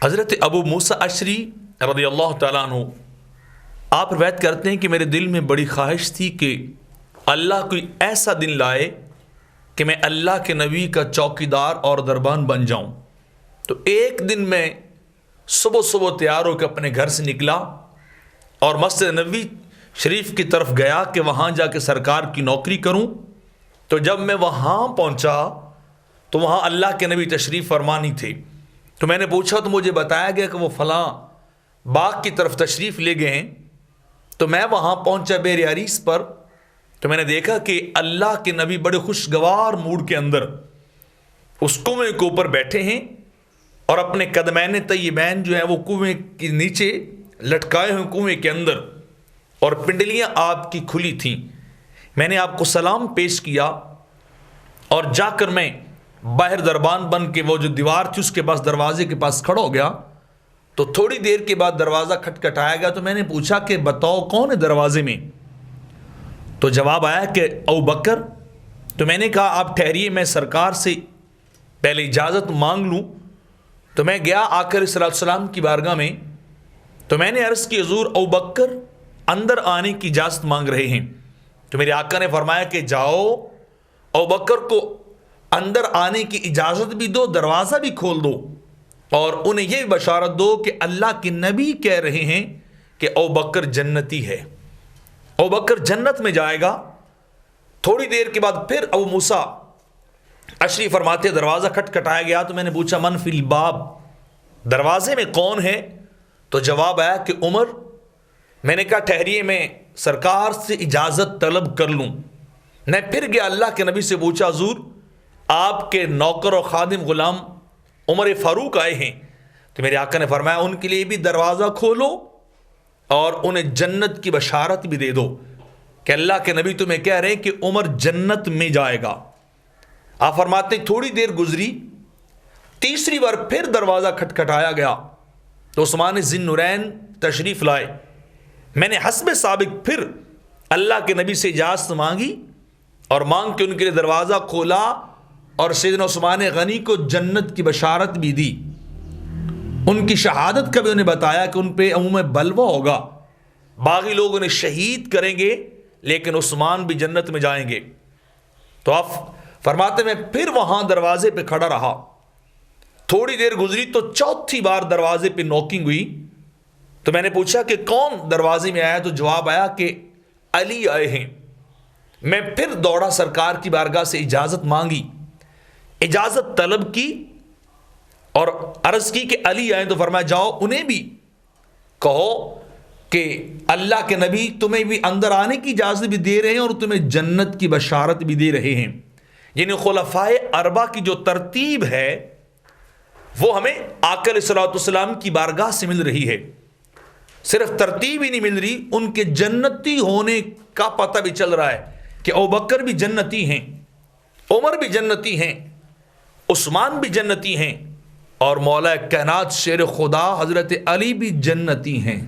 حضرت ابو موسیٰ اشعری رضی اللہ تعالیٰ عنہ آپ روایت کرتے ہیں کہ میرے دل میں بڑی خواہش تھی کہ اللہ کوئی ایسا دن لائے کہ میں اللہ کے نبی کا چوکیدار اور دربان بن جاؤں۔ تو ایک دن میں صبح صبح تیار ہو کے اپنے گھر سے نکلا اور مسجد نبوی شریف کی طرف گیا کہ وہاں جا کے سرکار کی نوکری کروں۔ تو جب میں وہاں پہنچا تو وہاں اللہ کے نبی تشریف فرما نہیں تھے۔ تو میں نے پوچھا تو مجھے بتایا گیا کہ وہ فلاں باغ کی طرف تشریف لے گئے ہیں۔ تو میں وہاں پہنچا بیر عریس پر، تو میں نے دیکھا کہ اللہ کے نبی بڑے خوشگوار موڈ کے اندر اس کنویں کے اوپر بیٹھے ہیں اور اپنے قدمین طیبین جو ہیں وہ کنویں کے نیچے لٹکائے ہوئے کنویں کے اندر، اور پنڈلیاں آپ کی کھلی تھیں۔ میں نے آپ کو سلام پیش کیا اور جا کر میں باہر دربان بن کے وہ جو دیوار تھی اس کے پاس دروازے کے پاس کھڑا ہو گیا۔ تو تھوڑی دیر کے بعد دروازہ کھٹکھٹایا گیا، تو میں نے پوچھا کہ بتاؤ کون ہے دروازے میں؟ تو جواب آیا کہ ابو بکر۔ تو میں نے کہا آپ ٹھہریے، میں سرکار سے پہلے اجازت مانگ لوں۔ تو میں گیا آقا صلی اللہ علیہ وسلم کی بارگاہ میں، تو میں نے عرض کی حضور ابو بکر اندر آنے کی اجازت مانگ رہے ہیں۔ تو میرے آقا نے فرمایا کہ جاؤ ابو بکر کو اندر آنے کی اجازت بھی دو، دروازہ بھی کھول دو، اور انہیں یہ بشارت دو کہ اللہ کے نبی کہہ رہے ہیں کہ ابو بکر جنتی ہے، ابو بکر جنت میں جائے گا۔ تھوڑی دیر کے بعد پھر ابو موسیٰ اشعری فرماتے دروازہ کھٹکھٹایا گیا۔ تو میں نے پوچھا من فی الباب، دروازے میں کون ہے؟ تو جواب آیا کہ عمر۔ میں نے کہا ٹھہریے، میں سرکار سے اجازت طلب کر لوں۔ میں پھر گیا اللہ کے نبی سے پوچھا حضور آپ کے نوکر و خادم غلام عمر فاروق آئے ہیں۔ تو میرے آقا نے فرمایا ان کے لیے بھی دروازہ کھولو اور انہیں جنت کی بشارت بھی دے دو کہ اللہ کے نبی تمہیں کہہ رہے ہیں کہ عمر جنت میں جائے گا۔ آپ فرماتے ہیں تھوڑی دیر گزری، تیسری بار پھر دروازہ کھٹکھٹایا گیا تو عثمان ذی النورین تشریف لائے۔ میں نے حسب سابق پھر اللہ کے نبی سے اجازت مانگی اور مانگ کے ان کے لیے دروازہ کھولا اور سیدنا عثمان غنی کو جنت کی بشارت بھی دی۔ ان کی شہادت کا بھی انہیں بتایا کہ ان پہ عموم بلوہ ہوگا، باقی لوگ انہیں شہید کریں گے لیکن عثمان بھی جنت میں جائیں گے۔ تو آپ فرماتے میں پھر وہاں دروازے پہ کھڑا رہا، تھوڑی دیر گزری تو چوتھی بار دروازے پہ نوکنگ ہوئی۔ تو میں نے پوچھا کہ کون دروازے میں آیا؟ تو جواب آیا کہ علی آئے ہیں۔ میں پھر دوڑا سرکار کی بارگاہ سے اجازت مانگی، اجازت طلب کی اور عرض کی کہ علی آئے۔ تو فرمایا جاؤ انہیں بھی کہو کہ اللہ کے نبی تمہیں بھی اندر آنے کی اجازت بھی دے رہے ہیں اور تمہیں جنت کی بشارت بھی دے رہے ہیں۔ یعنی خلفائے اربعہ کی جو ترتیب ہے وہ ہمیں آقا علیہ الصلوۃ والسلام کی بارگاہ سے مل رہی ہے۔ صرف ترتیب ہی نہیں مل رہی، ان کے جنتی ہونے کا پتہ بھی چل رہا ہے کہ ابو بکر بھی جنتی ہیں، عمر بھی جنتی ہیں، عثمان بھی جنتی ہیں، اور مولا کائنات شیر خدا حضرت علی بھی جنتی ہیں۔